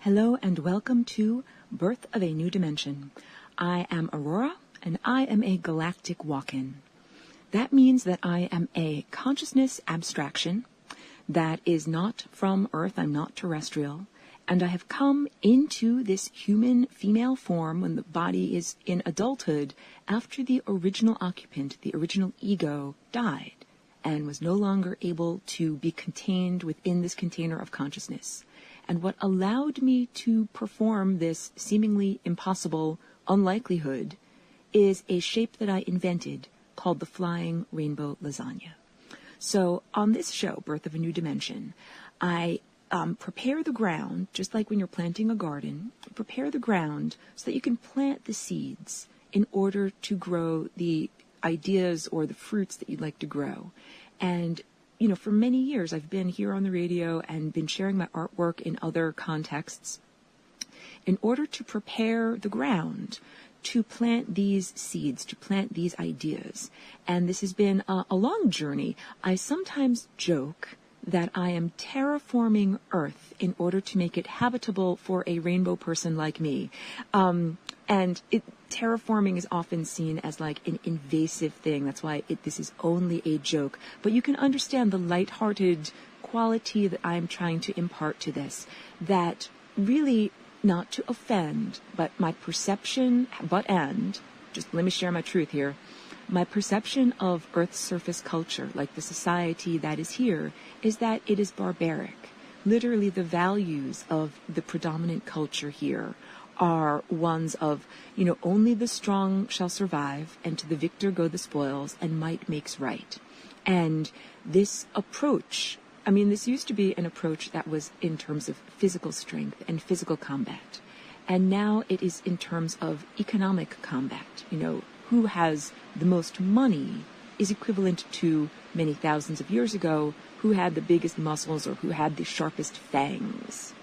Hello and welcome to Birth of a New Dimension. I am Aurora and I am a galactic walk-in. That means that I am a consciousness abstraction that is not from Earth, I'm not terrestrial, and I have come into this human female form when the body is in adulthood after the original occupant, the original ego, died and was no longer able to be contained within this container of consciousness. And what allowed me to perform this seemingly impossible unlikelihood is a shape that I invented called the flying rainbow lasagna. So on this show, Birth of a New Dimension, I prepare the ground, just like when you're planting a garden, prepare the ground so that you can plant the seeds in order to grow the ideas or the fruits that you'd like to grow. And for many years, I've been here on the radio and been sharing my artwork in other contexts in order to prepare the ground to plant these seeds, to plant these ideas. And this has been a long journey. I sometimes joke that I am terraforming Earth in order to make it habitable for a rainbow person like me. Terraforming is often seen as like an invasive thing. That's why this is only a joke. But you can understand the lighthearted quality that I'm trying to impart to this. That really, not to offend, but my perception, just let me share my truth here. My perception of Earth's surface culture, like the society that is here, is that it is barbaric. Literally, the values of the predominant culture here are ones of, only the strong shall survive, and to the victor go the spoils, and might makes right. And this approach, this used to be an approach that was in terms of physical strength and physical combat. And now it is in terms of economic combat. Who has the most money is equivalent to many thousands of years ago, who had the biggest muscles or who had the sharpest fangs.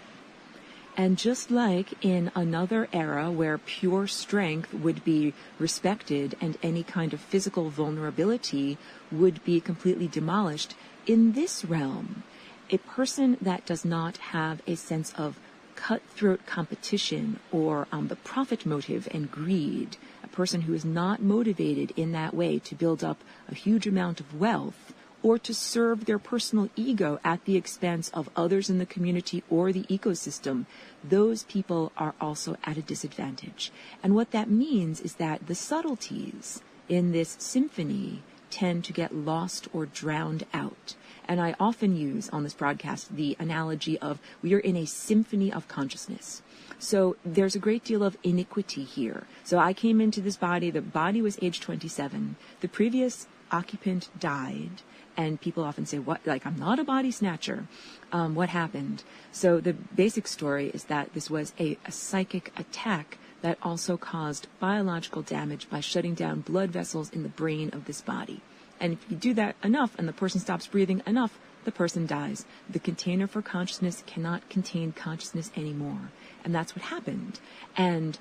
And just like in another era where pure strength would be respected and any kind of physical vulnerability would be completely demolished, in this realm, a person that does not have a sense of cutthroat competition or the profit motive and greed, a person who is not motivated in that way to build up a huge amount of wealth or to serve their personal ego at the expense of others in the community or the ecosystem, those people are also at a disadvantage. And what that means is that the subtleties in this symphony tend to get lost or drowned out. And I often use on this broadcast the analogy of we are in a symphony of consciousness. So there's a great deal of iniquity here. So I came into this body, the body was age 27, the previous occupant died, and people often say, I'm not a body snatcher. What happened? So the basic story is that this was a psychic attack that also caused biological damage by shutting down blood vessels in the brain of this body. And if you do that enough and the person stops breathing enough, the person dies. The container for consciousness cannot contain consciousness anymore. And that's what happened. And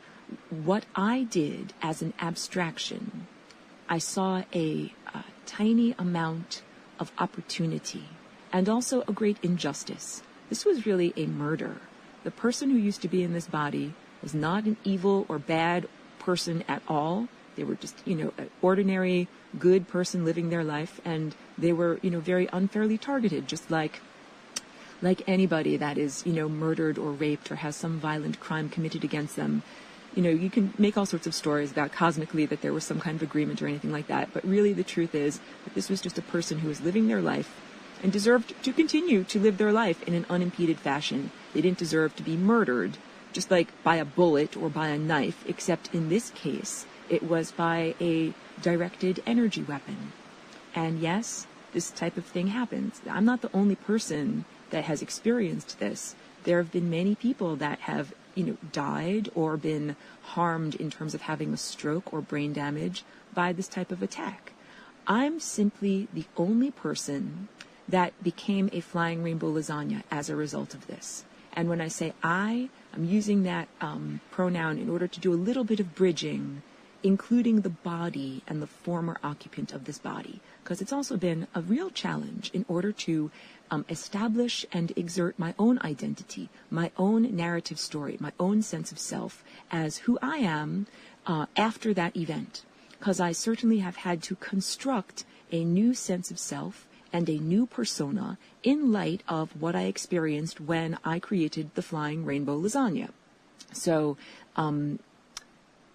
what I did as an abstraction, I saw a tiny amount of opportunity and also a great injustice. This was really a murder. The person who used to be in this body was not an evil or bad person at all. They were just, an ordinary, good person living their life, and they were, very unfairly targeted, just like anybody that is, murdered or raped or has some violent crime committed against them. You can make all sorts of stories about cosmically that there was some kind of agreement or anything like that, but really the truth is that this was just a person who was living their life and deserved to continue to live their life in an unimpeded fashion. They didn't deserve to be murdered, just like by a bullet or by a knife, except in this case, it was by a directed energy weapon. And yes, this type of thing happens. I'm not the only person that has experienced this. There have been many people that have died or been harmed in terms of having a stroke or brain damage by this type of attack. I'm simply the only person that became a flying rainbow lasagna as a result of this. And when I say I'm using that pronoun in order to do a little bit of bridging including the body and the former occupant of this body, because it's also been a real challenge in order to establish and exert my own identity, my own narrative story, my own sense of self as who I am after that event, because I certainly have had to construct a new sense of self and a new persona in light of what I experienced when I created the flying rainbow lasagna. So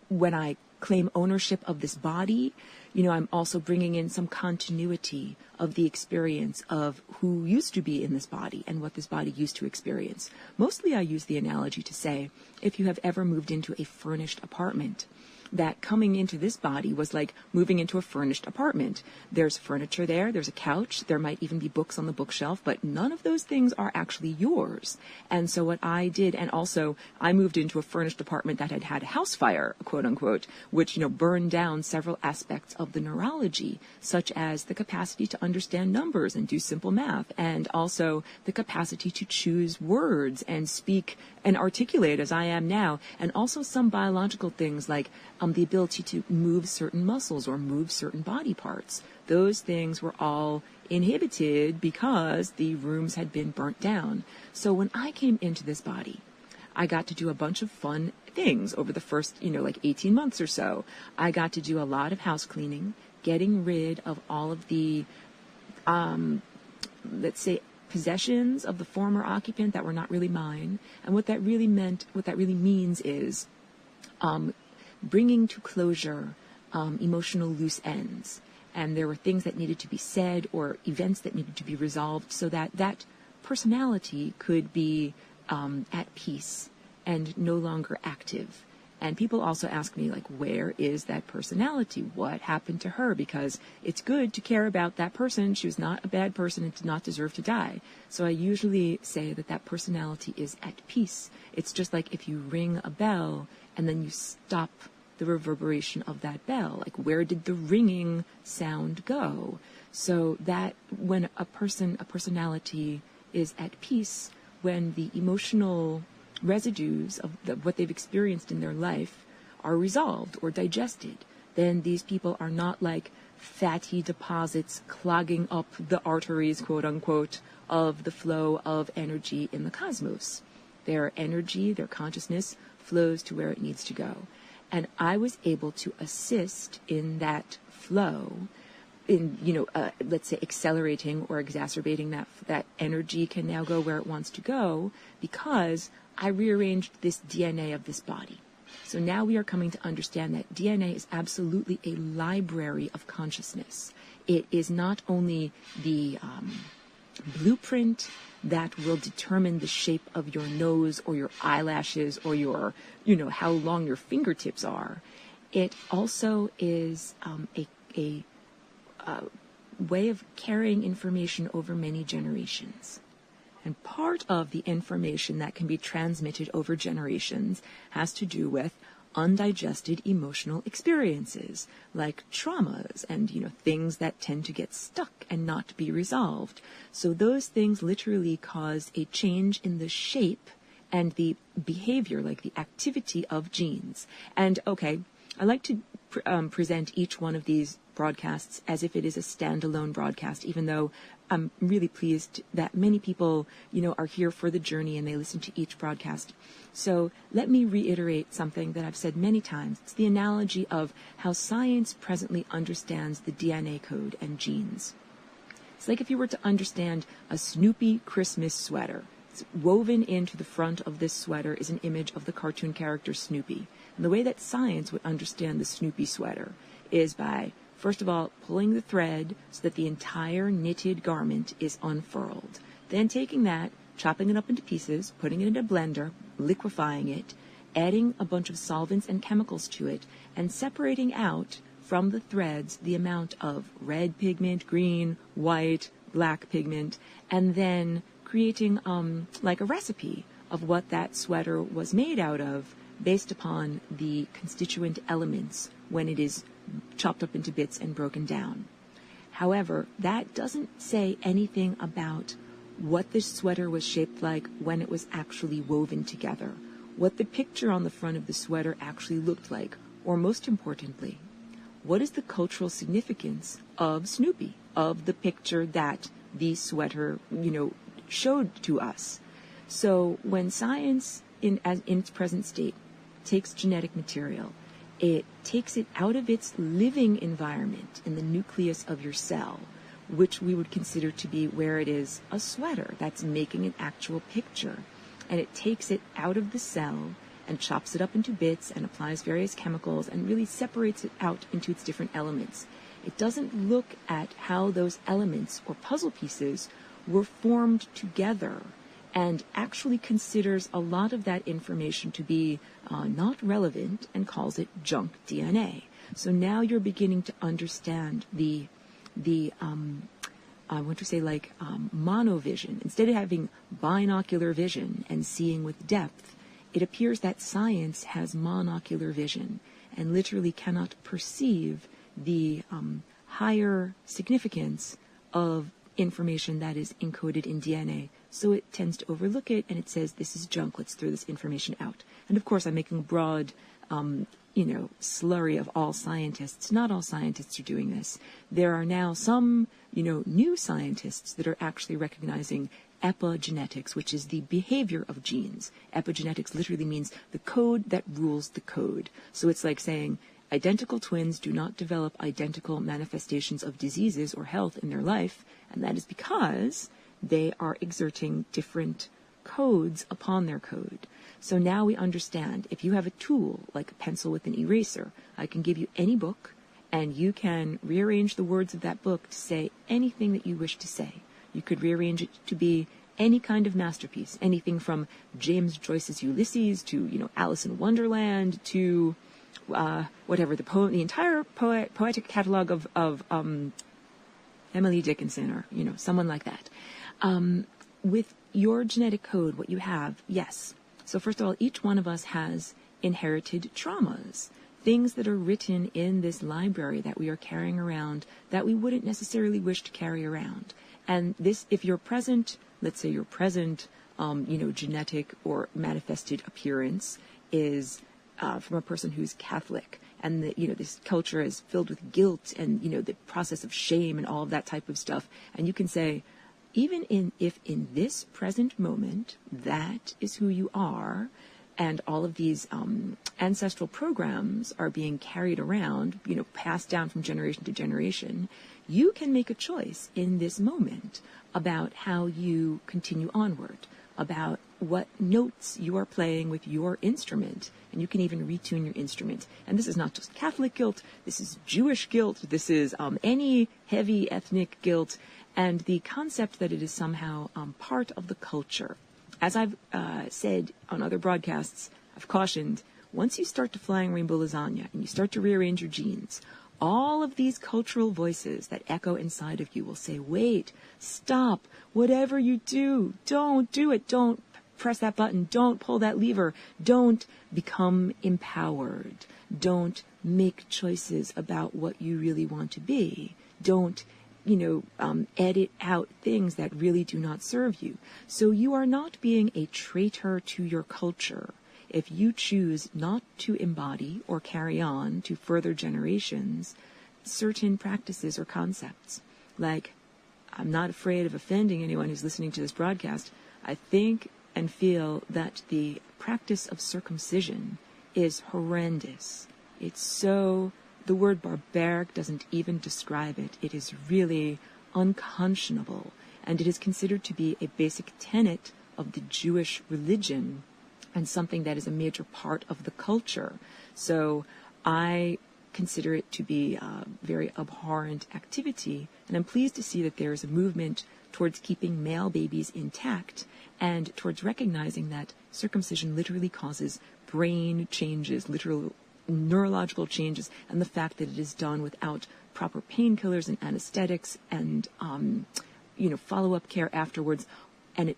when I claim ownership of this body, I'm also bringing in some continuity of the experience of who used to be in this body and what this body used to experience. Mostly I use the analogy to say, if you have ever moved into a furnished apartment, that coming into this body was like moving into a furnished apartment. There's furniture there, there's a couch, there might even be books on the bookshelf, but none of those things are actually yours. And so what I did, and also I moved into a furnished apartment that had had a house fire, quote unquote, which, burned down several aspects of the neurology, such as the capacity to understand numbers and do simple math, and also the capacity to choose words and speak and articulate as I am now, and also some biological things like the ability to move certain muscles or move certain body parts. Those things were all inhibited because the rooms had been burnt down. So when I came into this body, I got to do a bunch of fun things over the first, 18 months or so. I got to do a lot of house cleaning, getting rid of all of the, let's say, possessions of the former occupant that were not really mine. And what that really means is bringing to closure emotional loose ends. And there were things that needed to be said or events that needed to be resolved so that that personality could be at peace and no longer active. And people also ask me, where is that personality? What happened to her? Because it's good to care about that person. She was not a bad person and did not deserve to die. So I usually say that personality is at peace. It's just like if you ring a bell and then you stop the reverberation of that bell. Where did the ringing sound go? So that when a personality is at peace, when the emotional residues of what they've experienced in their life are resolved or digested, then these people are not like fatty deposits clogging up the arteries, quote unquote, of the flow of energy in the cosmos. Their energy, their consciousness flows to where it needs to go. And I was able to assist in that flow, in, let's say accelerating or exacerbating that energy can now go where it wants to go, because I rearranged this DNA of this body. So now we are coming to understand that DNA is absolutely a library of consciousness. It is not only the blueprint that will determine the shape of your nose or your eyelashes or your, how long your fingertips are. It also is a way of carrying information over many generations. And part of the information that can be transmitted over generations has to do with undigested emotional experiences, like traumas and, things that tend to get stuck and not be resolved. So those things literally cause a change in the shape and the behavior, like the activity of genes. And okay, I like to present each one of these broadcasts as if it is a standalone broadcast, even though I'm really pleased that many people, are here for the journey and they listen to each broadcast. So let me reiterate something that I've said many times. It's the analogy of how science presently understands the DNA code and genes. It's like if you were to understand a Snoopy Christmas sweater. It's woven into the front of this sweater is an image of the cartoon character Snoopy. And the way that science would understand the Snoopy sweater is by, first of all, pulling the thread so that the entire knitted garment is unfurled. Then taking that, chopping it up into pieces, putting it in a blender, liquefying it, adding a bunch of solvents and chemicals to it, and separating out from the threads the amount of red pigment, green, white, black pigment, and then creating like a recipe of what that sweater was made out of based upon the constituent elements when it is chopped up into bits and broken down. However, that doesn't say anything about what the sweater was shaped like when it was actually woven together, what the picture on the front of the sweater actually looked like, or most importantly, what is the cultural significance of Snoopy, of the picture that the sweater, showed to us? So when science, in its present state, takes genetic material, it takes it out of its living environment in the nucleus of your cell, which we would consider to be where it is a sweater that's making an actual picture. And it takes it out of the cell and chops it up into bits and applies various chemicals and really separates it out into its different elements. It doesn't look at how those elements or puzzle pieces were formed together, and actually considers a lot of that information to be not relevant and calls it junk DNA. So now you're beginning to understand the monovision. Instead of having binocular vision and seeing with depth, it appears that science has monocular vision and literally cannot perceive the higher significance of information that is encoded in DNA. So it tends to overlook it, and it says, this is junk, let's throw this information out. And of course, I'm making a broad, slurry of all scientists. Not all scientists are doing this. There are now some, new scientists that are actually recognizing epigenetics, which is the behavior of genes. Epigenetics literally means the code that rules the code. So it's like saying identical twins do not develop identical manifestations of diseases or health in their life, and that is because they are exerting different codes upon their code. So now we understand, if you have a tool like a pencil with an eraser, I can give you any book, and you can rearrange the words of that book to say anything that you wish to say. You could rearrange it to be any kind of masterpiece, anything from James Joyce's Ulysses to, Alice in Wonderland to whatever, the entire poetic catalog of Emily Dickinson, or, someone like that. With your genetic code, what you have, yes. So first of all, each one of us has inherited traumas, things that are written in this library that we are carrying around that we wouldn't necessarily wish to carry around. And this, if your present, let's say your present, genetic or manifested appearance is from a person who's Catholic, and this culture is filled with guilt and, the process of shame and all of that type of stuff. And you can say, if in this present moment, that is who you are, and all of these ancestral programs are being carried around, passed down from generation to generation, you can make a choice in this moment about how you continue onward, about what notes you are playing with your instrument, and you can even retune your instrument. And this is not just Catholic guilt, this is Jewish guilt, this is any heavy ethnic guilt, and the concept that it is somehow part of the culture. As I've said on other broadcasts, I've cautioned, once you start to flying rainbow lasagna and you start to rearrange your genes, all of these cultural voices that echo inside of you will say, wait, stop, whatever you do, don't do it, don't press that button, don't pull that lever, don't become empowered, don't make choices about what you really want to be, don't edit out things that really do not serve you. So you are not being a traitor to your culture if you choose not to embody or carry on to further generations certain practices or concepts. Like, I'm not afraid of offending anyone who's listening to this broadcast. I think and feel that the practice of circumcision is horrendous. It's so... The word barbaric doesn't even describe it. It is really unconscionable, and it is considered to be a basic tenet of the Jewish religion and something that is a major part of the culture. So I consider it to be a very abhorrent activity, and I'm pleased to see that there is a movement towards keeping male babies intact and towards recognizing that circumcision literally causes brain changes, literal neurological changes, and the fact that it is done without proper painkillers and anesthetics and follow-up care afterwards, and it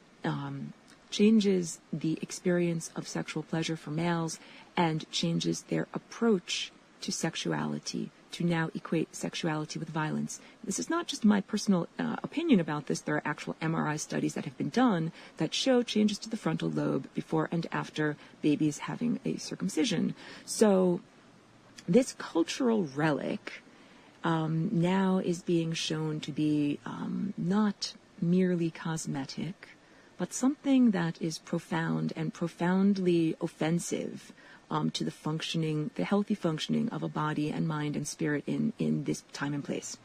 changes the experience of sexual pleasure for males and changes their approach to sexuality, to now equate sexuality with violence. This is not just my personal opinion about this. There are actual MRI studies that have been done that show changes to the frontal lobe before and after babies having a circumcision. So this cultural relic now is being shown to be not merely cosmetic, but something that is profound and profoundly offensive to the healthy functioning of a body and mind and spirit in this time and place.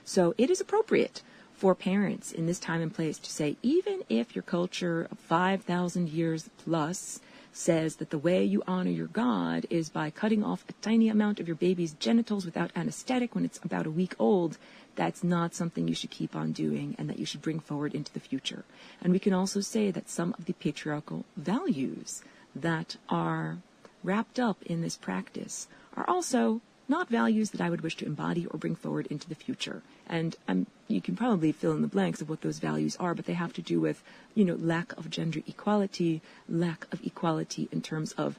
So it is appropriate for parents in this time and place to say, even if your culture of 5,000 years plus says that the way you honor your God is by cutting off a tiny amount of your baby's genitals without anesthetic when it's about a week old, that's not something you should keep on doing and that you should bring forward into the future. And we can also say that some of the patriarchal values that are wrapped up in this practice are also not values that I would wish to embody or bring forward into the future. And you can probably fill in the blanks of what those values are, but they have to do with, lack of gender equality, lack of equality in terms of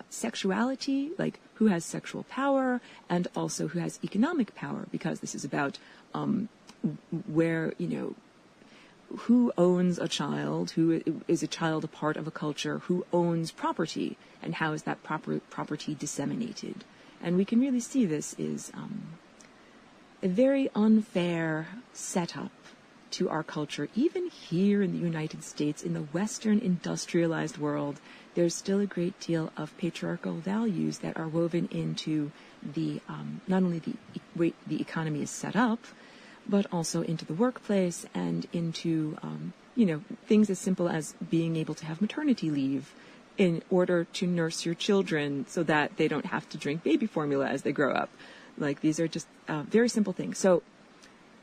sexuality, like who has sexual power, and also who has economic power, because this is about where, who owns a child, who is a child a part of a culture, who owns property, and how is that property disseminated. And we can really see this is a very unfair setup to our culture. Even here in the United States, in the Western industrialized world, there's still a great deal of patriarchal values that are woven into the not only the way the economy is set up, but also into the workplace and into things as simple as being able to have maternity leave in order to nurse your children so that they don't have to drink baby formula as they grow up. Like, these are just very simple things. So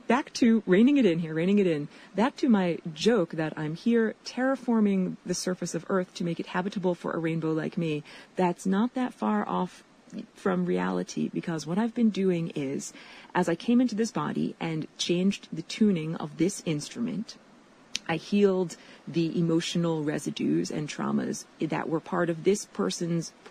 back to reining it in, back to my joke that I'm here terraforming the surface of Earth to make it habitable for a rainbow like me. That's not that far off from reality, because what I've been doing is, as I came into this body and changed the tuning of this instrument, I healed the emotional residues and traumas that were part of this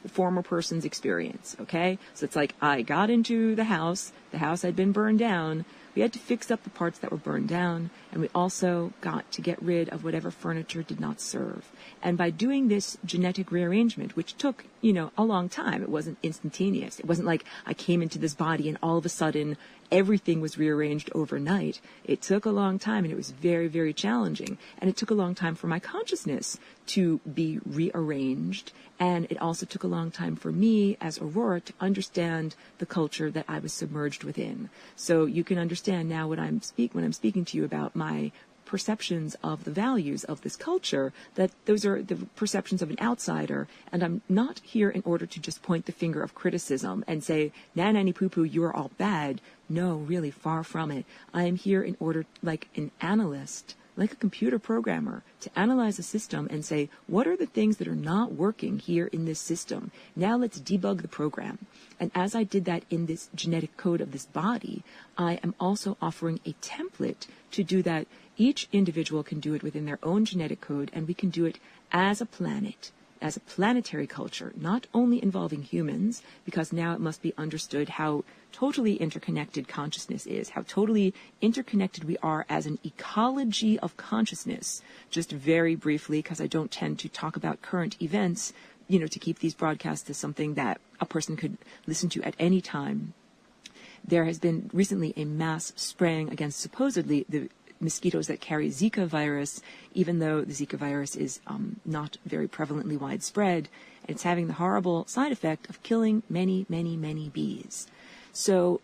former person's experience, okay? So it's like, I got into the house had been burned down, we had to fix up the parts that were burned down, and we also got to get rid of whatever furniture did not serve. And by doing this genetic rearrangement, which took, a long time, it wasn't instantaneous. It wasn't like I came into this body and all of a sudden everything was rearranged overnight. It took a long time, and it was very, very challenging. And it took a long time for my consciousness to be rearranged. And it also took a long time for me as Aurora to understand the culture that I was submerged within. So you can understand now when I'm speaking to you about my perceptions of the values of this culture, that those are the perceptions of an outsider, and I'm not here in order to just point the finger of criticism and say, nanny poo-poo, you are all bad. No, really, far from it. I am here in order, like an analyst, like a computer programmer, to analyze a system and say, what are the things that are not working here in this system? Now let's debug the program. And as I did that in this genetic code of this body, I am also offering a template to do that. Each individual can do it within their own genetic code, and we can do it as a planet, as a planetary culture, not only involving humans, because now it must be understood how totally interconnected consciousness is, how totally interconnected we are as an ecology of consciousness. Just very briefly, because I don't tend to talk about current events, to keep these broadcasts as something that a person could listen to at any time. There has been recently a mass spraying against supposedly the mosquitoes that carry Zika virus, even though the Zika virus is not very prevalently widespread, and it's having the horrible side effect of killing many, many, many bees. So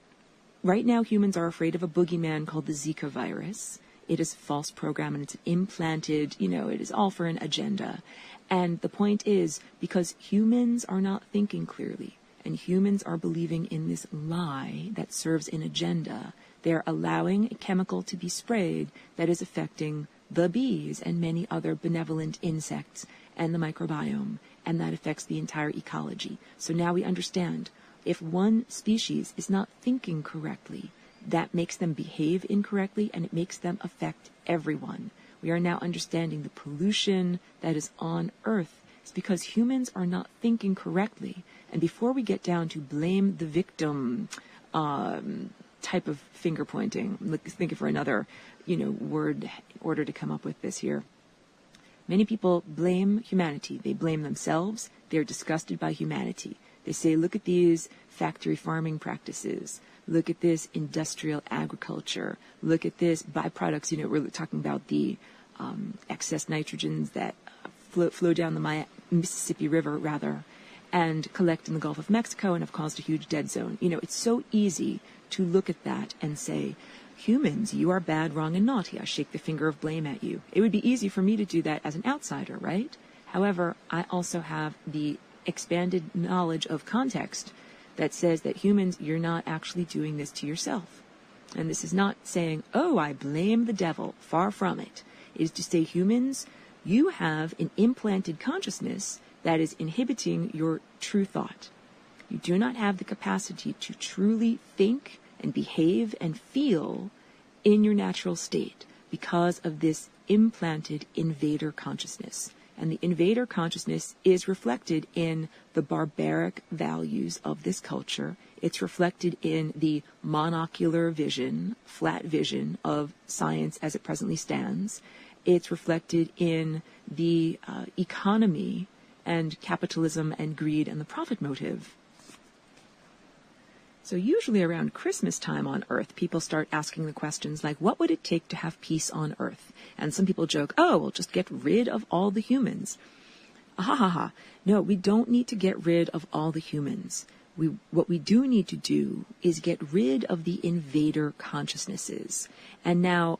right now humans are afraid of a boogeyman called the Zika virus. It is a false program, and it's implanted, it is all for an agenda. And the point is, because humans are not thinking clearly, and humans are believing in this lie that serves an agenda, they're allowing a chemical to be sprayed that is affecting the bees and many other benevolent insects and the microbiome, and that affects the entire ecology. So now we understand, if one species is not thinking correctly, that makes them behave incorrectly, and it makes them affect everyone. We are now understanding the pollution that is on Earth. It's because humans are not thinking correctly. And before we get down to blame the victim type of finger pointing, thinking for another, word in order to come up with this here. Many people blame humanity. They blame themselves. They're disgusted by humanity. They say, look at these factory farming practices. Look at this industrial agriculture. Look at this byproducts. We're talking about the excess nitrogens that flow down the Mississippi River, rather, and collect in the Gulf of Mexico and have caused a huge dead zone. It's so easy to look at that and say, humans, you are bad, wrong, and naughty. I shake the finger of blame at you. It would be easy for me to do that as an outsider, right? However, I also have the expanded knowledge of context that says that humans, you're not actually doing this to yourself. And this is not saying, oh, I blame the devil. Far from it. It is to say, humans, you have an implanted consciousness that is inhibiting your true thought. You do not have the capacity to truly think and behave and feel in your natural state because of this implanted invader consciousness. And the invader consciousness is reflected in the barbaric values of this culture. It's reflected in the monocular vision, flat vision of science as it presently stands. It's reflected in the economy and capitalism and greed and the profit motive. So usually around Christmas time on Earth, people start asking the questions like, what would it take to have peace on Earth? And some people joke, oh, we'll just get rid of all the humans. Ha ha ha. No, we don't need to get rid of all the humans. What we do need to do is get rid of the invader consciousnesses. And now,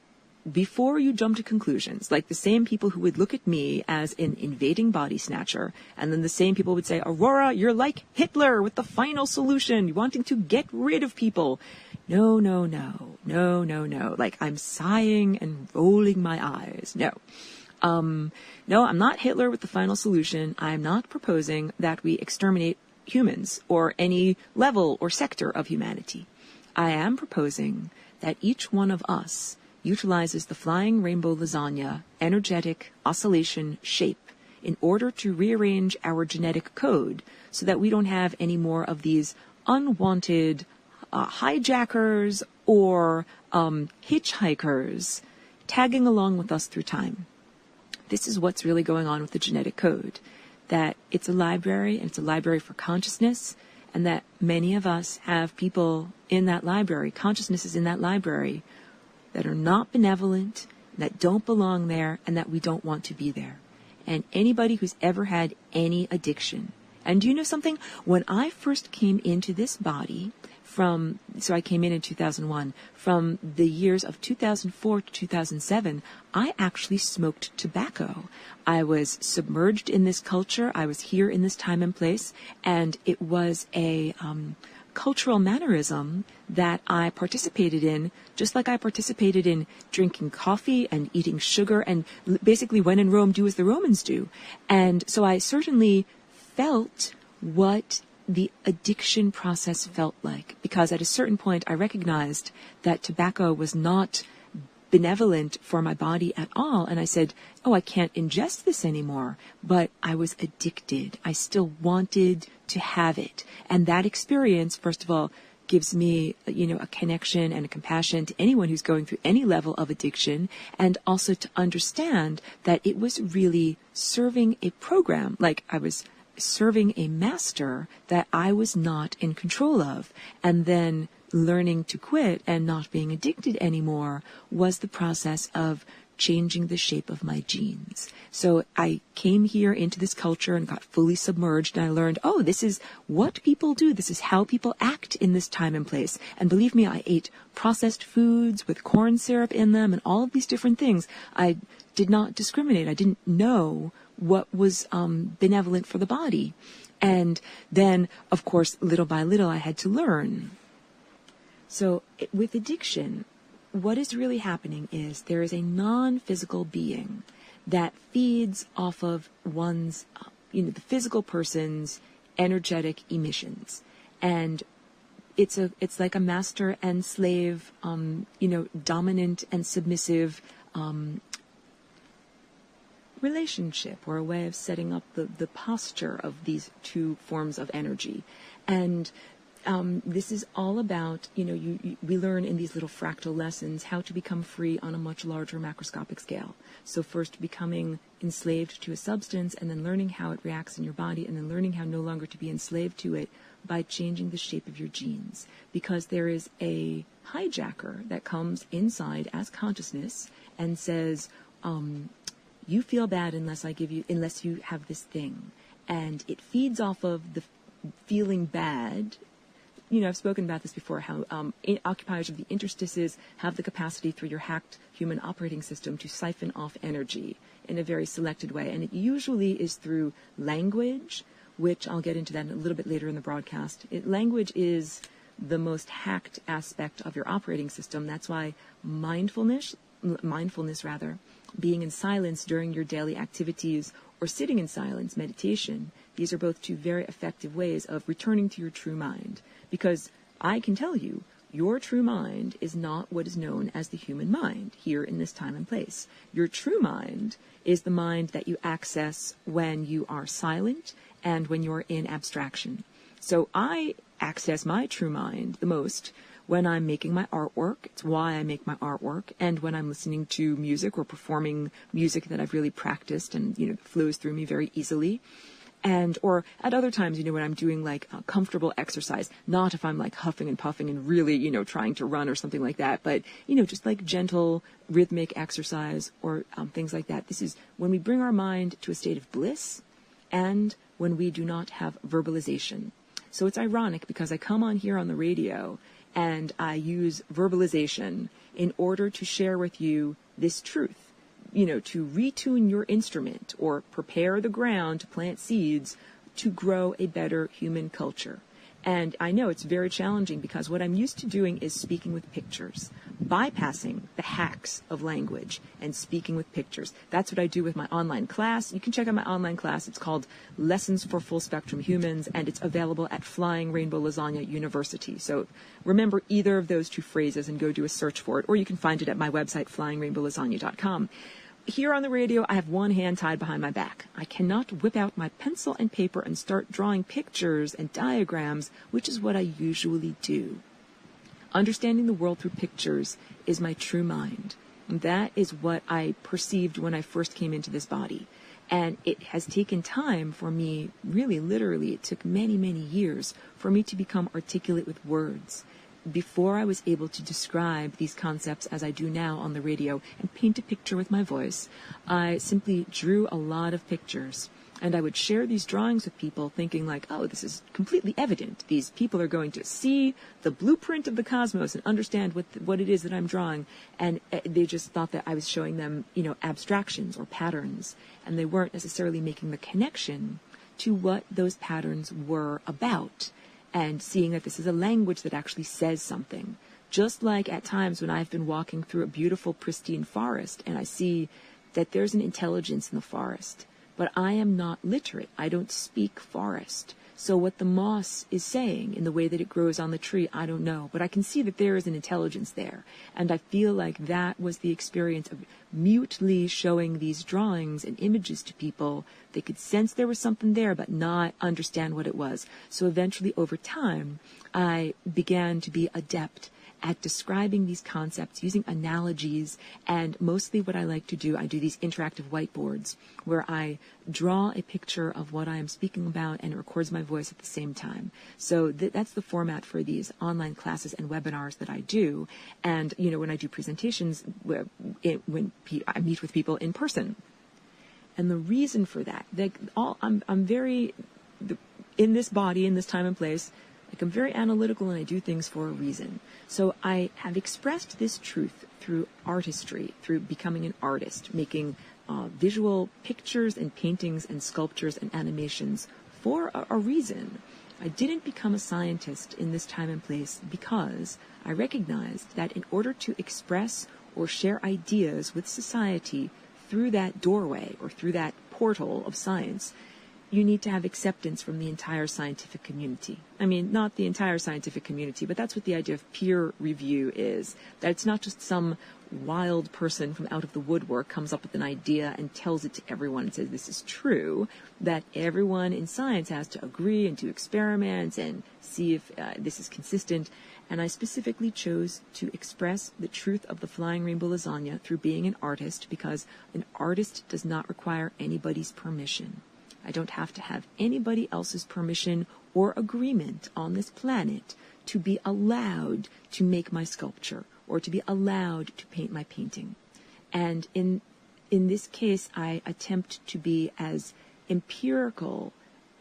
before you jump to conclusions, like the same people who would look at me as an invading body snatcher, and then the same people would say, Aurora, you're like Hitler with the final solution, wanting to get rid of people. No. Like, I'm sighing and rolling my eyes. No, I'm not Hitler with the final solution. I'm not proposing that we exterminate humans or any level or sector of humanity. I am proposing that each one of us utilizes the flying rainbow lasagna energetic oscillation shape in order to rearrange our genetic code so that we don't have any more of these unwanted hijackers or hitchhikers tagging along with us through time. This is what's really going on with the genetic code, that it's a library, and it's a library for consciousness, and that many of us have people in that library, consciousnesses in that library, that are not benevolent, that don't belong there, and that we don't want to be there. And anybody who's ever had any addiction. And do you know something? When I first came into this body so I came in 2001, from the years of 2004 to 2007, I actually smoked tobacco. I was submerged in this culture. I was here in this time and place, and it was a cultural mannerism that I participated in, just like I participated in drinking coffee and eating sugar and basically when in Rome, do as the Romans do. And so I certainly felt what the addiction process felt like, because at a certain point I recognized that tobacco was not benevolent for my body at all. And I said, oh, I can't ingest this anymore. But I was addicted. I still wanted to have it. And that experience, first of all, gives me, a connection and a compassion to anyone who's going through any level of addiction, and also to understand that it was really serving a program, like I was serving a master that I was not in control of. And then learning to quit and not being addicted anymore was the process of changing the shape of my genes. So I came here into this culture and got fully submerged, and I learned, oh, this is what people do. This is how people act in this time and place. And believe me, I ate processed foods with corn syrup in them and all of these different things. I did not discriminate. I didn't know what was benevolent for the body. And then, of course, little by little, I had to learn. So with addiction, what is really happening is there is a non-physical being that feeds off of one's, the physical person's energetic emissions. And it's like a master and slave, dominant and submissive relationship, or a way of setting up the posture of these two forms of energy. And This is all about, we learn in these little fractal lessons how to become free on a much larger macroscopic scale. So first becoming enslaved to a substance, and then learning how it reacts in your body, and then learning how no longer to be enslaved to it by changing the shape of your genes. Because there is a hijacker that comes inside as consciousness and says, you feel bad unless you have this thing. And it feeds off of the feeling bad. I've spoken about this before, how occupiers of the interstices have the capacity through your hacked human operating system to siphon off energy in a very selected way. And it usually is through language, which I'll get into that a little bit later in the broadcast. Language is the most hacked aspect of your operating system. That's why mindfulness, being in silence during your daily activities, or sitting in silence, meditation, these are both two very effective ways of returning to your true mind. Because I can tell you, your true mind is not what is known as the human mind here in this time and place. Your true mind is the mind that you access when you are silent and when you're in abstraction. So I access my true mind the most when I'm making my artwork. It's why I make my artwork. And when I'm listening to music or performing music that I've really practiced and, flows through me very easily. Or at other times, when I'm doing like a comfortable exercise, not if I'm like huffing and puffing and really, trying to run or something like that, but, just like gentle rhythmic exercise or things like that. This is when we bring our mind to a state of bliss and when we do not have verbalization. So it's ironic because I come on here on the radio and I use verbalization in order to share with you this truth. To retune your instrument or prepare the ground to plant seeds to grow a better human culture. And I know it's very challenging because what I'm used to doing is speaking with pictures, bypassing the hacks of language and speaking with pictures. That's what I do with my online class. You can check out my online class. It's called Lessons for Full Spectrum Humans, and it's available at Flying Rainbow Lasagna University. So remember either of those two phrases and go do a search for it, or you can find it at my website, flyingrainbowlasagna.com. Here on the radio, I have one hand tied behind my back. I cannot whip out my pencil and paper and start drawing pictures and diagrams, which is what I usually do. Understanding the world through pictures is my true mind. And that is what I perceived when I first came into this body. And it has taken time for me, really literally, it took many, many years for me to become articulate with words. Before I was able to describe these concepts as I do now on the radio and paint a picture with my voice, I simply drew a lot of pictures. And I would share these drawings with people thinking like, oh, this is completely evident. These people are going to see the blueprint of the cosmos and understand what it is that I'm drawing. And they just thought that I was showing them, abstractions or patterns. And they weren't necessarily making the connection to what those patterns were about. And seeing that this is a language that actually says something. Just like at times when I've been walking through a beautiful, pristine forest and I see that there's an intelligence in the forest. But I am not literate. I don't speak forest. So what the moss is saying in the way that it grows on the tree, I don't know. But I can see that there is an intelligence there. And I feel like that was the experience of mutely showing these drawings and images to people. They could sense there was something there, but not understand what it was. So eventually, over time, I began to be adept at describing these concepts using analogies, and mostly what I like to do, I do these interactive whiteboards where I draw a picture of what I am speaking about and it records my voice at the same time. So that's the format for these online classes and webinars that I do. And, when I do presentations, when I meet with people in person. And the reason for that, I'm very, in this body, in this time and place, I'm very analytical and I do things for a reason. So I have expressed this truth through artistry, through becoming an artist, making visual pictures and paintings and sculptures and animations for a reason. I didn't become a scientist in this time and place because I recognized that in order to express or share ideas with society through that doorway or through that portal of science, you need to have acceptance from the entire scientific community. I mean, not the entire scientific community, but that's what the idea of peer review is. That it's not just some wild person from out of the woodwork comes up with an idea and tells it to everyone and says this is true, that everyone in science has to agree and do experiments and see if this is consistent. And I specifically chose to express the truth of the flying rainbow lasagna through being an artist, because an artist does not require anybody's permission. I don't have to have anybody else's permission or agreement on this planet to be allowed to make my sculpture or to be allowed to paint my painting. And in this case, I attempt to be as empirical,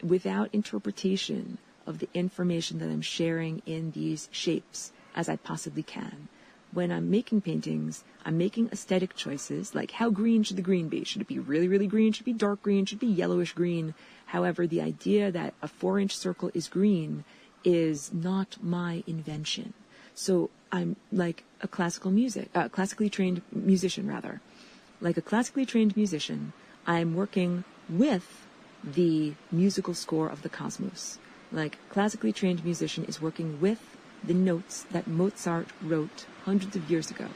without interpretation, of the information that I'm sharing in these shapes as I possibly can. When I'm making paintings, I'm making aesthetic choices, like how green should the green be? Should it be really, really green? Should it be dark green? Should it be yellowish green? However, the idea that a 4-inch circle is green is not my invention. So I'm like a classically trained musician. Like a classically trained musician, I'm working with the musical score of the cosmos. Like a classically trained musician is working with the notes that Mozart wrote hundreds of years ago.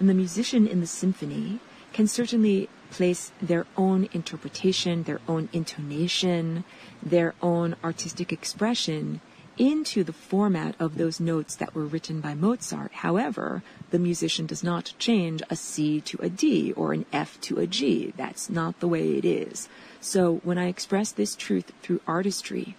And the musician in the symphony can certainly place their own interpretation, their own intonation, their own artistic expression into the format of those notes that were written by Mozart. However, the musician does not change a C to a D or an F to a G. That's not the way it is. So when I express this truth through artistry,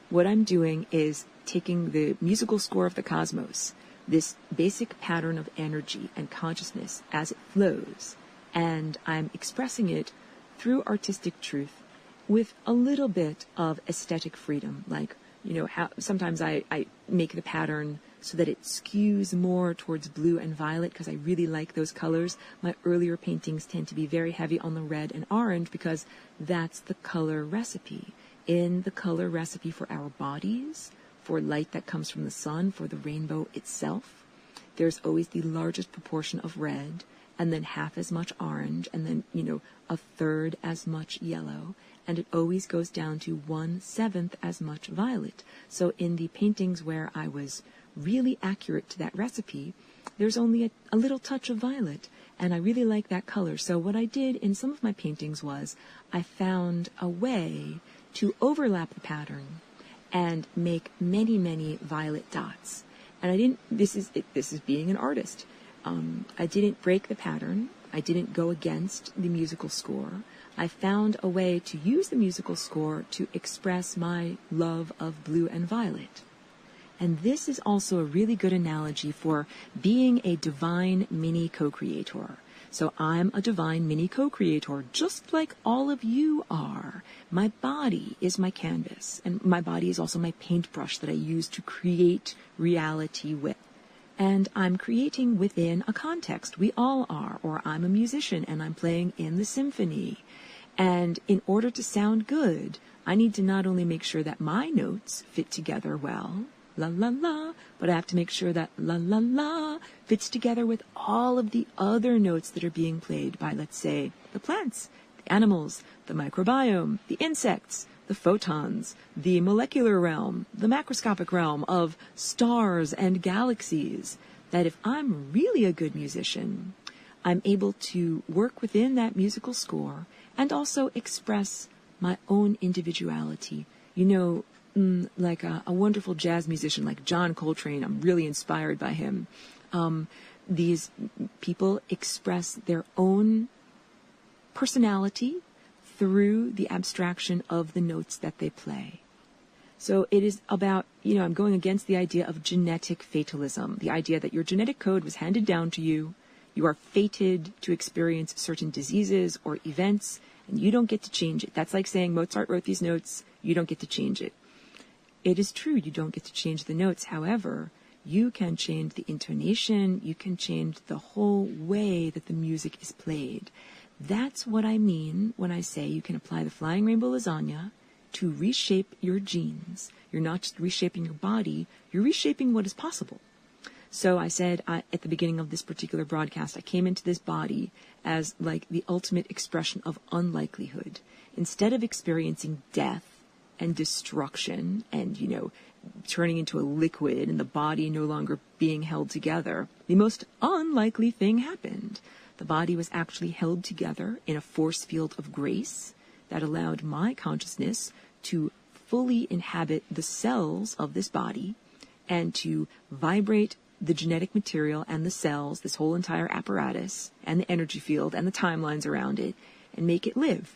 what I'm doing is taking the musical score of the cosmos, this basic pattern of energy and consciousness as it flows, and I'm expressing it through artistic truth with a little bit of aesthetic freedom. Like, you know, how sometimes I make the pattern so that it skews more towards blue and violet because I really like those colors. My earlier paintings tend to be very heavy on the red and orange because that's the color recipe. In the color recipe for our bodies, for light that comes from the sun, for the rainbow itself, there's always the largest proportion of red, and then half as much orange, and then, you know, a third as much yellow, and it always goes down to 1/7 as much violet. So in the paintings where I was really accurate to that recipe, there's only a little touch of violet, and I really like that color. So what I did in some of my paintings was I found a way to overlap the pattern and make many, many violet dots. And this is being an artist. I didn't break the pattern. I didn't go against the musical score. I found a way to use the musical score to express my love of blue and violet. And this is also a really good analogy for being a divine mini co-creator. So I'm a divine mini co-creator, just like all of you are. My body is my canvas, and my body is also my paintbrush that I use to create reality with. And I'm creating within a context. We all are. Or I'm a musician and I'm playing in the symphony. And in order to sound good, I need to not only make sure that my notes fit together well, la la la, but I have to make sure that la la la fits together with all of the other notes that are being played by, let's say, the plants, the animals, the microbiome, the insects, the photons, the molecular realm, the macroscopic realm of stars and galaxies. That if I'm really a good musician, I'm able to work within that musical score and also express my own individuality. You know, like a wonderful jazz musician like John Coltrane, I'm really inspired by him. These people express their own personality through the abstraction of the notes that they play. So it is about, you know, I'm going against the idea of genetic fatalism, the idea that your genetic code was handed down to you, you are fated to experience certain diseases or events, and you don't get to change it. That's like saying Mozart wrote these notes, you don't get to change it. It is true, you don't get to change the notes. However, you can change the intonation, you can change the whole way that the music is played. That's what I mean when I say you can apply the flying rainbow lasagna to reshape your genes. You're not just reshaping your body, you're reshaping what is possible. So I said at the beginning of this particular broadcast, I came into this body as like the ultimate expression of unlikelihood. Instead of experiencing death and destruction and, turning into a liquid and the body no longer being held together, the most unlikely thing happened. The body was actually held together in a force field of grace that allowed my consciousness to fully inhabit the cells of this body and to vibrate the genetic material and the cells, this whole entire apparatus, and the energy field and the timelines around it, and make it live.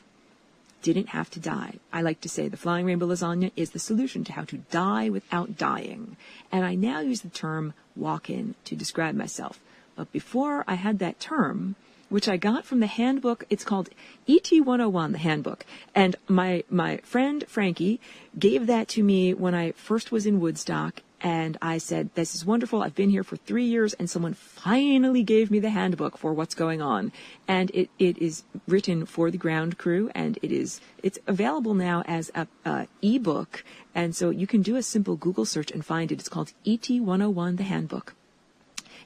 Didn't have to die. I like to say the flying rainbow lasagna is the solution to how to die without dying. And I now use the term walk-in to describe myself. But before I had that term, which I got from the handbook, it's called ET 101, the handbook. And my friend Frankie gave that to me when I first was in Woodstock. And I said, this is wonderful. I've been here for 3 years, and someone finally gave me the handbook for what's going on. And it is written for the ground crew, and it's available now as a ebook. And so you can do a simple Google search and find it. It's called ET 101, the handbook.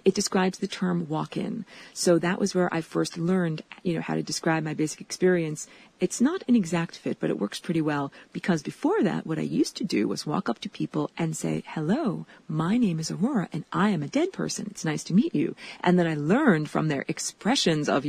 It describes the term walk-in. So that was where I first learned, how to describe my basic experience. It's not an exact fit, but it works pretty well, because before that, what I used to do was walk up to people and say, hello, my name is Aurora, and I am a dead person. It's nice to meet you. And then I learned from their expressions of,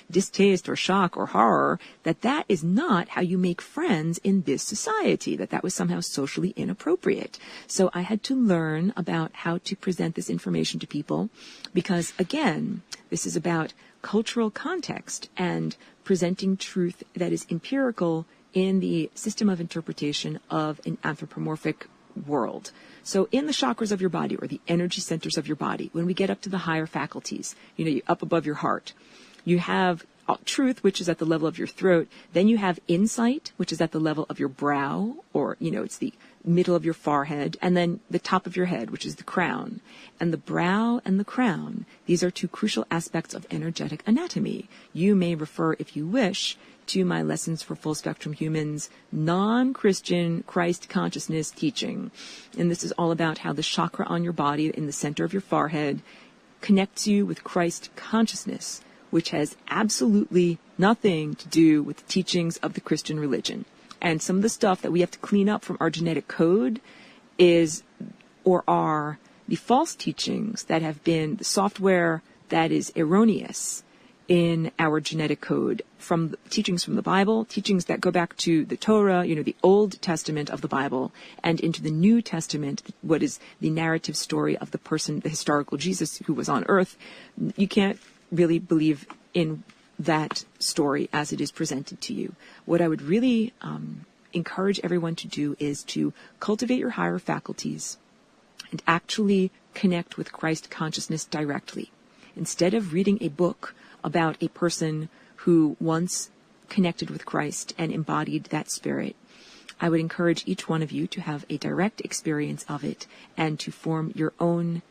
distaste or shock or horror, that is not how you make friends in this society, that was somehow socially inappropriate. So I had to learn about how to present this information to people, because, again, this is about cultural context and presenting truth that is empirical in the system of interpretation of an anthropomorphic world. So in the chakras of your body, or the energy centers of your body, when we get up to the higher faculties, up above your heart, you have truth, which is at the level of your throat. Then you have insight, which is at the level of your brow, or, it's the middle of your forehead, and then the top of your head, which is the crown. And the brow and the crown, these are two crucial aspects of energetic anatomy. You may refer, if you wish, to my Lessons for Full Spectrum Humans non-Christian Christ consciousness teaching. And this is all about how the chakra on your body in the center of your forehead connects you with Christ consciousness, which has absolutely nothing to do with the teachings of the Christian religion. And some of the stuff that we have to clean up from our genetic code are the false teachings that have been the software that is erroneous in our genetic code, from teachings from the Bible, teachings that go back to the Torah, the Old Testament of the Bible, and into the New Testament, what is the narrative story of the person, the historical Jesus who was on earth. You can't really believe in that story as it is presented to you. What I would really encourage everyone to do is to cultivate your higher faculties and actually connect with Christ consciousness directly. Instead of reading a book about a person who once connected with Christ and embodied that spirit, I would encourage each one of you to have a direct experience of it and to form your own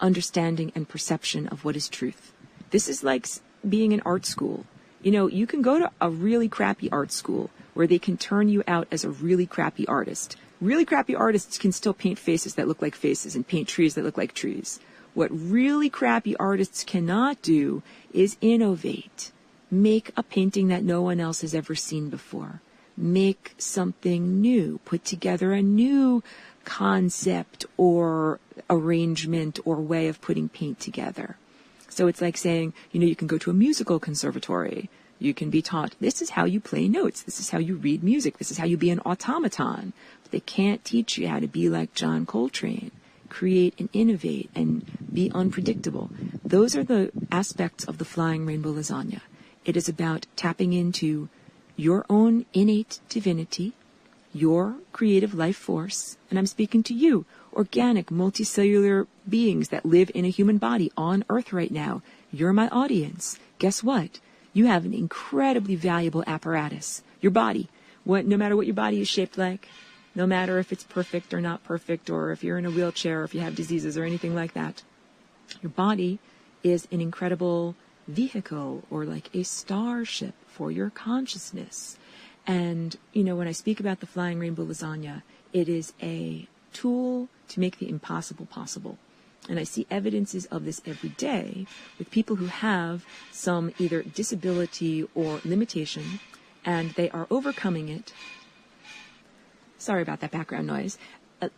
understanding and perception of what is truth. This is like being in art school. You can go to a really crappy art school where they can turn you out as a really crappy artist. Really crappy artists can still paint faces that look like faces and paint trees that look like trees. What really crappy artists cannot do is innovate. Make a painting that no one else has ever seen before. Make something new. Put together a new concept or arrangement or way of putting paint together. So it's like saying, you can go to a musical conservatory. You can be taught, this is how you play notes. This is how you read music. This is how you be an automaton. But they can't teach you how to be like John Coltrane, create and innovate and be unpredictable. Those are the aspects of the flying rainbow lasagna. It is about tapping into your own innate divinity, your creative life force, and I'm speaking to you, organic, multicellular beings that live in a human body on Earth right now. You're my audience. Guess what? You have an incredibly valuable apparatus. Your body. No matter what your body is shaped like, no matter if it's perfect or not perfect, or if you're in a wheelchair, or if you have diseases or anything like that, your body is an incredible vehicle or like a starship for your consciousness. And, when I speak about the flying rainbow lasagna, It is a tool to make the impossible possible. And I see evidences of this every day with people who have some either disability or limitation, and they are overcoming it. Sorry about that background noise.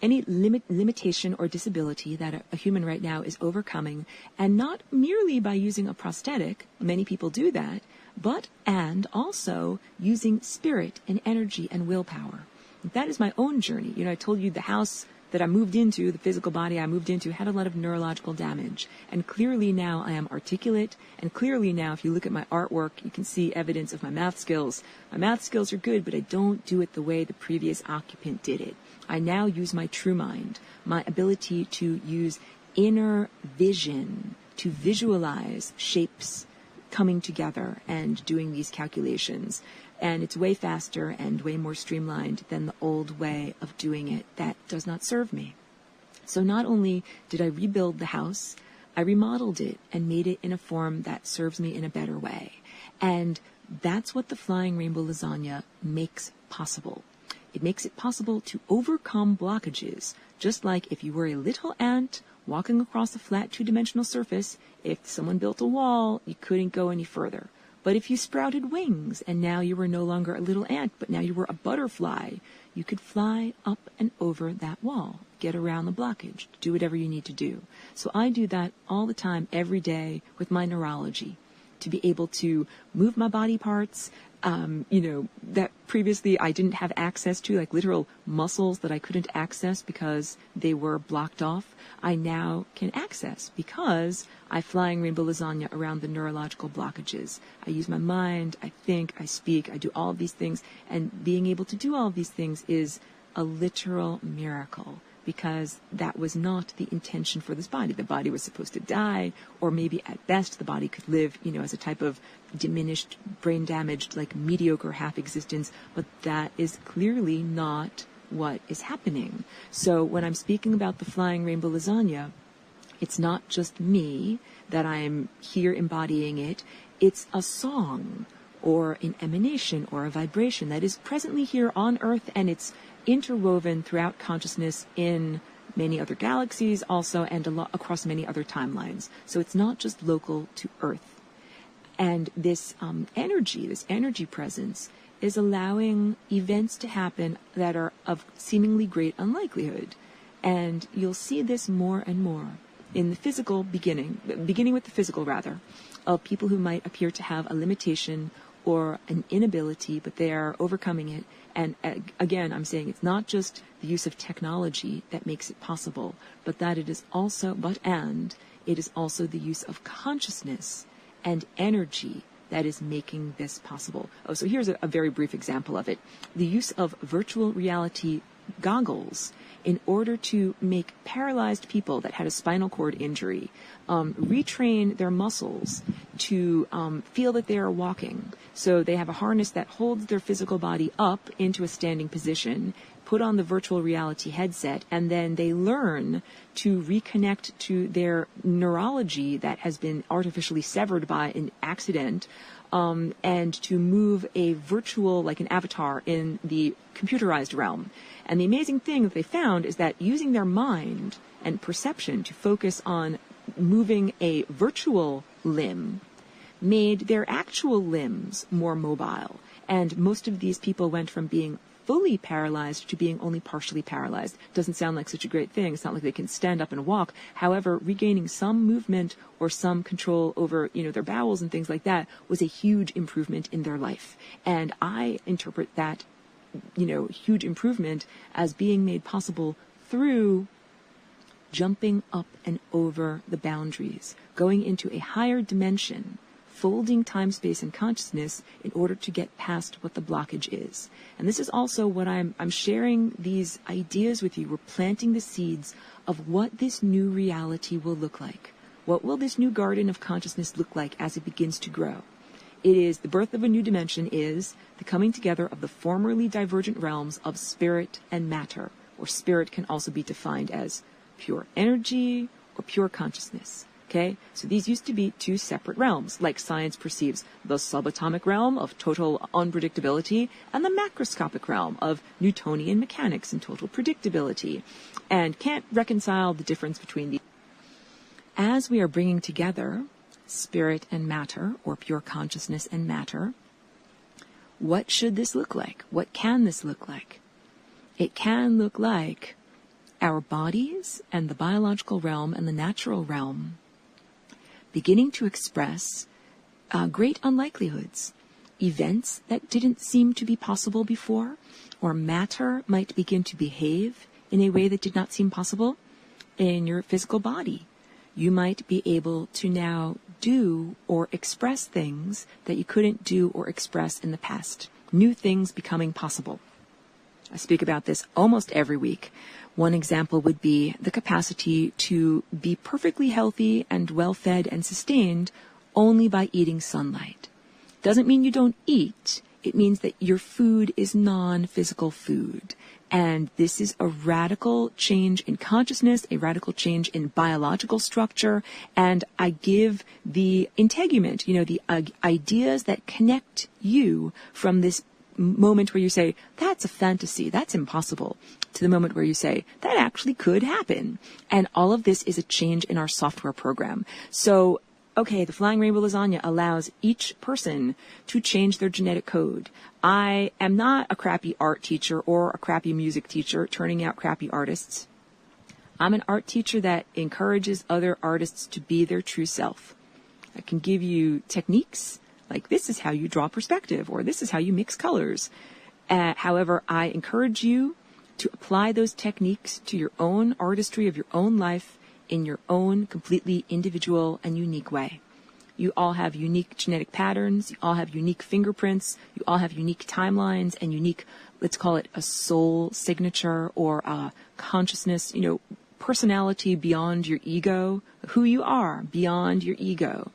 Any limitation or disability that a human right now is overcoming, and not merely by using a prosthetic, many people do that, but and also using spirit and energy and willpower. That is my own journey. I told you the house that I moved into, the physical body I moved into, had a lot of neurological damage. And clearly now I am articulate, and clearly now if you look at my artwork, you can see evidence of my math skills. My math skills are good, but I don't do it the way the previous occupant did it. I now use my true mind, my ability to use inner vision, to visualize shapes coming together and doing these calculations. And it's way faster and way more streamlined than the old way of doing it that does not serve me. So not only did I rebuild the house, I remodeled it and made it in a form that serves me in a better way. And that's what the Flying Rainbow Lasagna makes possible. It makes it possible to overcome blockages, just like if you were a little ant walking across a flat two-dimensional surface. If someone built a wall, you couldn't go any further. But if you sprouted wings and now you were no longer a little ant, but now you were a butterfly, you could fly up and over that wall, get around the blockage, do whatever you need to do. So I do that all the time, every day with my neurology, to be able to move my body parts, that previously I didn't have access to, like literal muscles that I couldn't access because they were blocked off. I now can access because I Flying Rainbow Lasagna around the neurological blockages. I use my mind, I think, I speak, I do all of these things, and being able to do all of these things is a literal miracle, because that was not the intention for this body. The body was supposed to die, or maybe at best the body could live, as a type of diminished, brain-damaged, like mediocre half-existence, but that is clearly not what is happening. So when I'm speaking about the Flying Rainbow Lasagna, it's not just me that I'm here embodying it. It's a song or an emanation or a vibration that is presently here on Earth, and it's interwoven throughout consciousness in many other galaxies also, and across many other timelines. So it's not just local to Earth. And this energy presence is allowing events to happen that are of seemingly great unlikelihood. And you'll see this more and more in the physical beginning with the physical rather, of people who might appear to have a limitation or an inability, but they are overcoming it. And again, I'm saying it's not just the use of technology that makes it possible, but that it is also, it is also the use of consciousness and energy that is making this possible. Oh, so here's a very brief example of it. The use of virtual reality goggles in order to make paralyzed people that had a spinal cord injury retrain their muscles to feel that they are walking. So they have a harness that holds their physical body up into a standing position, put on the virtual reality headset, and then they learn to reconnect to their neurology that has been artificially severed by an accident, and to move a virtual, like an avatar in the computerized realm. And the amazing thing that they found is that using their mind and perception to focus on moving a virtual limb made their actual limbs more mobile. And most of these people went from being fully paralyzed to being only partially paralyzed. Doesn't sound like such a great thing. It's not like they can stand up and walk. However, regaining some movement or some control over, their bowels and things like that was a huge improvement in their life. And I interpret that, huge improvement as being made possible through jumping up and over the boundaries, going into a higher dimension, folding time, space, and consciousness in order to get past what the blockage is. And this is also what I'm sharing these ideas with you. We're planting the seeds of what this new reality will look like. What will this new garden of consciousness look like as it begins to grow? It is the birth of a new dimension, is the coming together of the formerly divergent realms of spirit and matter, or spirit can also be defined as pure energy or pure consciousness. Okay, so these used to be two separate realms, like science perceives the subatomic realm of total unpredictability and the macroscopic realm of Newtonian mechanics and total predictability, and can't reconcile the difference between these. As we are bringing together spirit and matter, or pure consciousness and matter, what should this look like? What can this look like? It can look like our bodies and the biological realm and the natural realm beginning to express great unlikelihoods, events that didn't seem to be possible before, or matter might begin to behave in a way that did not seem possible in your physical body. You might be able to now do or express things that you couldn't do or express in the past. New things becoming possible. I speak about this almost every week. One example would be the capacity to be perfectly healthy and well-fed and sustained only by eating sunlight. Doesn't mean you don't eat. It means that your food is non-physical food. And this is a radical change in consciousness, a radical change in biological structure. And I give the integument, the ideas that connect you from this moment where you say, that's a fantasy, that's impossible, to the moment where you say, that actually could happen. And all of this is a change in our software program. So, okay, the Flying Rainbow Lasagna allows each person to change their genetic code. I am not a crappy art teacher or a crappy music teacher turning out crappy artists. I'm an art teacher that encourages other artists to be their true self. I can give you techniques like this is how you draw perspective, or this is how you mix colors. However, I encourage you to apply those techniques to your own artistry of your own life in your own completely individual and unique way. You all have unique genetic patterns, you all have unique fingerprints, you all have unique timelines and unique, let's call it a soul signature or a consciousness, personality beyond your ego, who you are beyond your ego.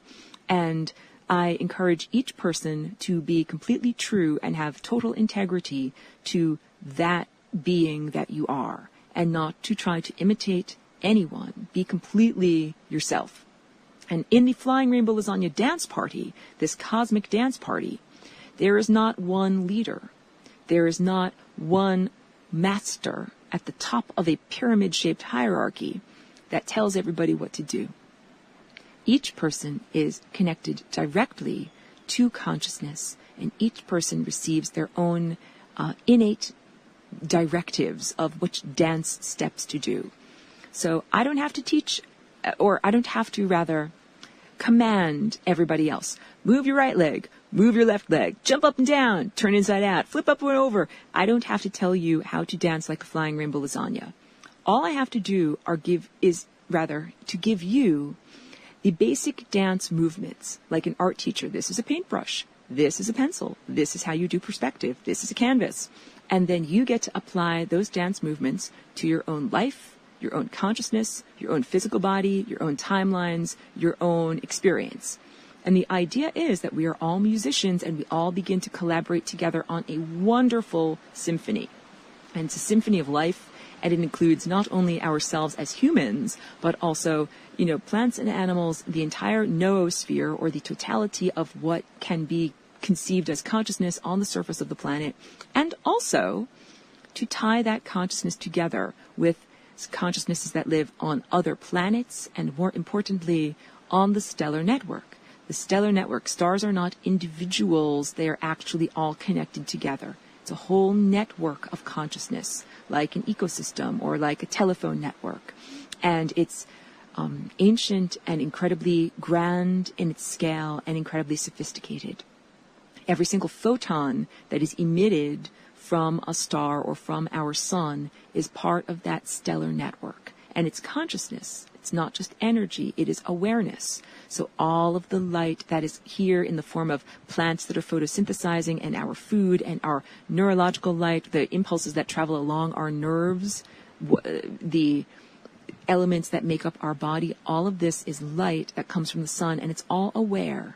And I encourage each person to be completely true and have total integrity to that being that you are, and not to try to imitate anyone. Be completely yourself. And in the Flying Rainbow Lasagna dance party, this cosmic dance party, there is not one leader. There is not one master at the top of a pyramid-shaped hierarchy that tells everybody what to do. Each person is connected directly to consciousness, and each person receives their own innate directives of which dance steps to do. So I don't have to teach, or I don't have to rather command everybody else. Move your right leg, move your left leg, jump up and down, turn inside out, flip up and over. I don't have to tell you how to dance like a Flying Rainbow Lasagna. All I have to do is to give you the basic dance movements. Like an art teacher, this is a paintbrush, this is a pencil, this is how you do perspective, this is a canvas. And then you get to apply those dance movements to your own life, your own consciousness, your own physical body, your own timelines, your own experience. And the idea is that we are all musicians and we all begin to collaborate together on a wonderful symphony. And it's a symphony of life, and it includes not only ourselves as humans, but also, plants and animals, the entire noosphere, or the totality of what can be conceived as consciousness on the surface of the planet, and also to tie that consciousness together with consciousnesses that live on other planets, and more importantly, on the stellar network. The stellar network, stars are not individuals, they are actually all connected together. It's a whole network of consciousness, like an ecosystem or like a telephone network. And it's ancient and incredibly grand in its scale and incredibly sophisticated. Every single photon that is emitted from a star or from our sun is part of that stellar network. And it's consciousness. It's not just energy, it is awareness. So all of the light that is here in the form of plants that are photosynthesizing, and our food and our neurological light, the impulses that travel along our nerves, the elements that make up our body, all of this is light that comes from the sun, and it's all aware.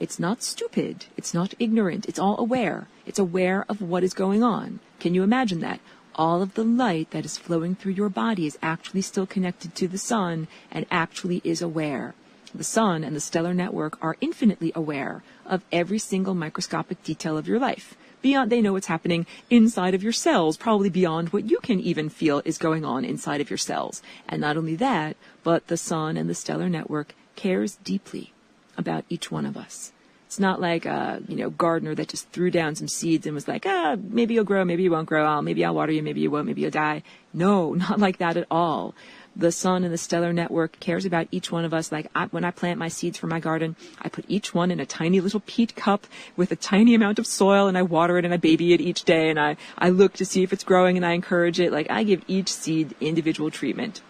It's not stupid. It's not ignorant. It's all aware. It's aware of what is going on. Can you imagine that? All of the light that is flowing through your body is actually still connected to the sun and actually is aware. The sun and the stellar network are infinitely aware of every single microscopic detail of your life. They know what's happening inside of your cells, probably beyond what you can even feel is going on inside of your cells. And not only that, but the sun and the stellar network cares deeply about each one of us. It's not like a, gardener that just threw down some seeds and was like, maybe you'll grow, maybe you won't grow. Maybe I'll water you, maybe you won't, maybe you'll die. No, not like that at all. The sun and the stellar network cares about each one of us. Like when I plant my seeds for my garden, I put each one in a tiny little peat cup with a tiny amount of soil, and I water it and I baby it each day, and I look to see if it's growing and I encourage it. Like I give each seed individual treatment.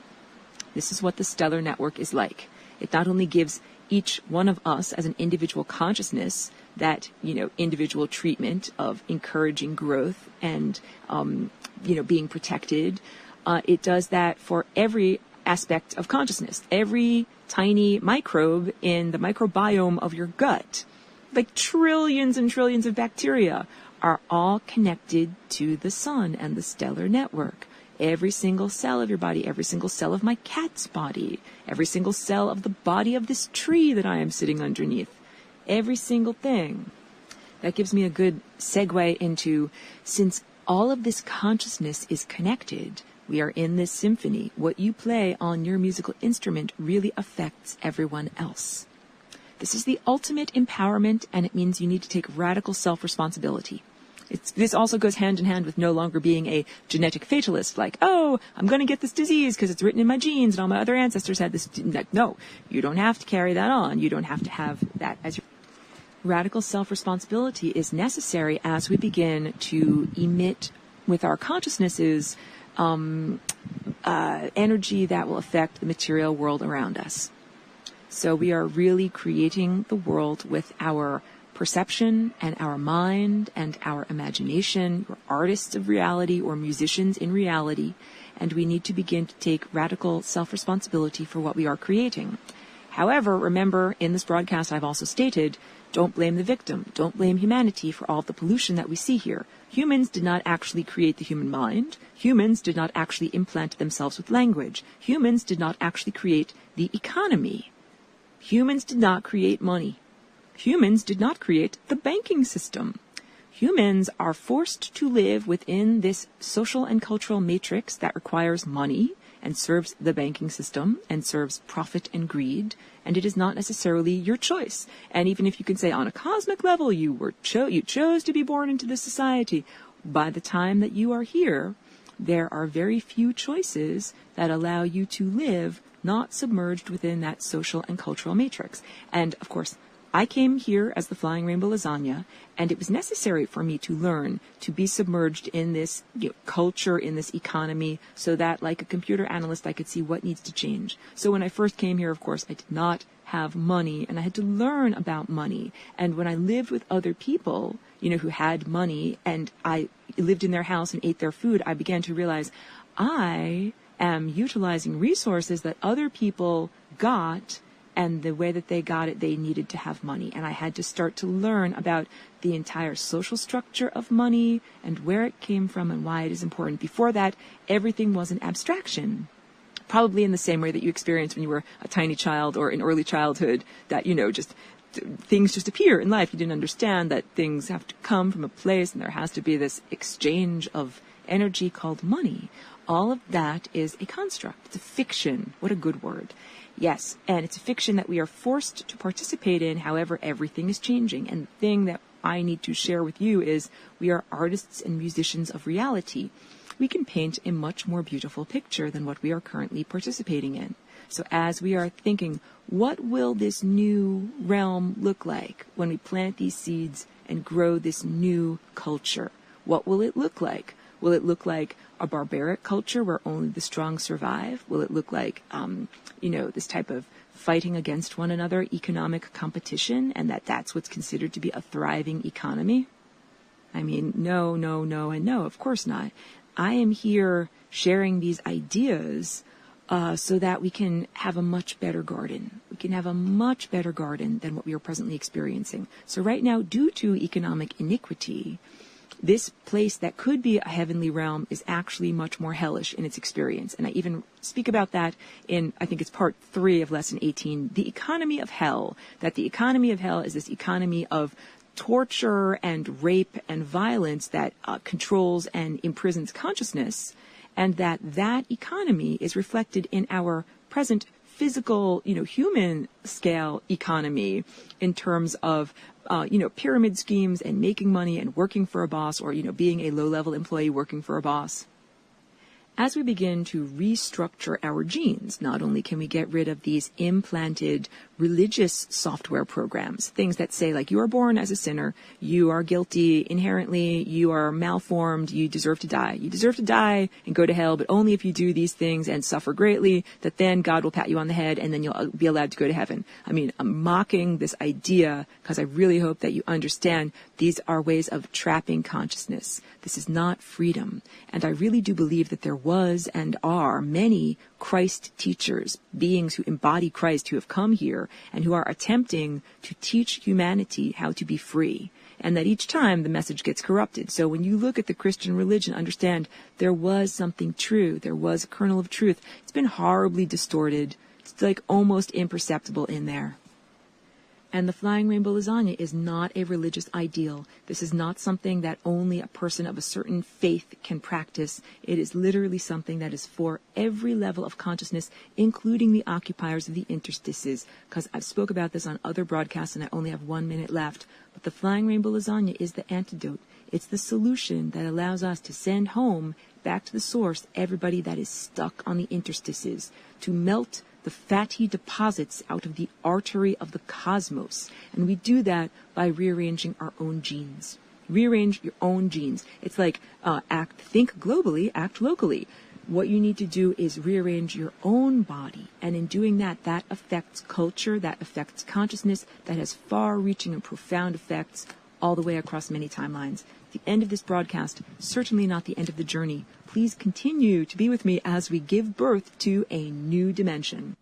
This is what the stellar network is like. It not only gives each one of us as an individual consciousness that, individual treatment of encouraging growth and, being protected. It does that for every aspect of consciousness, every tiny microbe in the microbiome of your gut, like trillions and trillions of bacteria, are all connected to the sun and the stellar network. Every single cell of your body, every single cell of my cat's body, every single cell of the body of this tree that I am sitting underneath, every single thing. That gives me a good segue into, since all of this consciousness is connected, we are in this symphony. What you play on your musical instrument really affects everyone else. This is the ultimate empowerment, and it means you need to take radical self-responsibility. This also goes hand in hand with no longer being a genetic fatalist, like, oh, I'm going to get this disease because it's written in my genes and all my other ancestors had this. No, you don't have to carry that on. You don't have to have that as your... Radical self-responsibility is necessary as we begin to emit with our consciousnesses energy that will affect the material world around us. So we are really creating the world with our perception and our mind and our imagination. We're artists of reality or musicians in reality, and we need to begin to take radical self-responsibility for what we are creating. However, remember, in this broadcast I've also stated, don't blame the victim. Don't blame humanity for all the pollution that we see here. Humans did not actually create the human mind. Humans did not actually implant themselves with language. Humans did not actually create the economy. Humans did not create money. Humans did not create the banking system. Humans are forced to live within this social and cultural matrix that requires money and serves the banking system and serves profit and greed, and it is not necessarily your choice. And even if you can say on a cosmic level you chose to be born into this society, by the time that you are here, there are very few choices that allow you to live not submerged within that social and cultural matrix. And of course, I came here as the Flying Rainbow Lasagna, and it was necessary for me to learn to be submerged in this culture, in this economy, so that like a computer analyst, I could see what needs to change. So when I first came here, of course, I did not have money, and I had to learn about money. And when I lived with other people, who had money, and I lived in their house and ate their food, I began to realize I am utilizing resources that other people got, and the way that they got it, they needed to have money. And I had to start to learn about the entire social structure of money and where it came from and why it is important. Before that, everything was an abstraction. Probably in the same way that you experienced when you were a tiny child or in early childhood, that, just things just appear in life. You didn't understand that things have to come from a place and there has to be this exchange of energy called money. All of that is a construct. It's a fiction. What a good word. Yes, and it's a fiction that we are forced to participate in. However, everything is changing. And the thing that I need to share with you is we are artists and musicians of reality. We can paint a much more beautiful picture than what we are currently participating in. So as we are thinking, what will this new realm look like when we plant these seeds and grow this new culture? What will it look like? Will it look like a barbaric culture where only the strong survive? Will it look like, this type of fighting against one another, economic competition, and that's what's considered to be a thriving economy? I mean, no, and no, of course not. I am here sharing these ideas so that we can have a much better garden. We can have a much better garden than what we are presently experiencing. So right now, due to economic iniquity, this place that could be a heavenly realm is actually much more hellish in its experience. And I even speak about that in, I think it's part 3 of lesson 18, the economy of hell, that the economy of hell is this economy of torture and rape and violence that controls and imprisons consciousness, and that economy is reflected in our present physical, human scale economy in terms of pyramid schemes and making money and working for a boss, or, being a low-level employee working for a boss. As we begin to restructure our genes, not only can we get rid of these implanted religious software programs, things that say, like, you are born as a sinner, you are guilty inherently, you are malformed, you deserve to die. You deserve to die and go to hell, but only if you do these things and suffer greatly, that then God will pat you on the head and then you'll be allowed to go to heaven. I mean, I'm mocking this idea because I really hope that you understand these are ways of trapping consciousness. This is not freedom. And I really do believe that there was and are many Christ teachers, beings who embody Christ, who have come here and who are attempting to teach humanity how to be free. And that each time the message gets corrupted. So when you look at the Christian religion, understand there was something true. There was a kernel of truth. It's been horribly distorted. It's like almost imperceptible in there. And the flying rainbow lasagna is not a religious ideal. This is not something that only a person of a certain faith can practice. It is literally something that is for every level of consciousness, including the occupiers of the interstices. Because I've spoke about this on other broadcasts and I only have 1 minute left. But the flying rainbow lasagna is the antidote. It's the solution that allows us to send home, back to the source, everybody that is stuck on the interstices, to melt the fatty deposits out of the artery of the cosmos. And we do that by rearranging our own genes. Rearrange your own genes. It's like think globally, act locally. What you need to do is rearrange your own body. And in doing that, that affects culture, that affects consciousness, that has far-reaching and profound effects all the way across many timelines. The end of this broadcast, certainly not the end of the journey. Please continue to be with me as we give birth to a new dimension.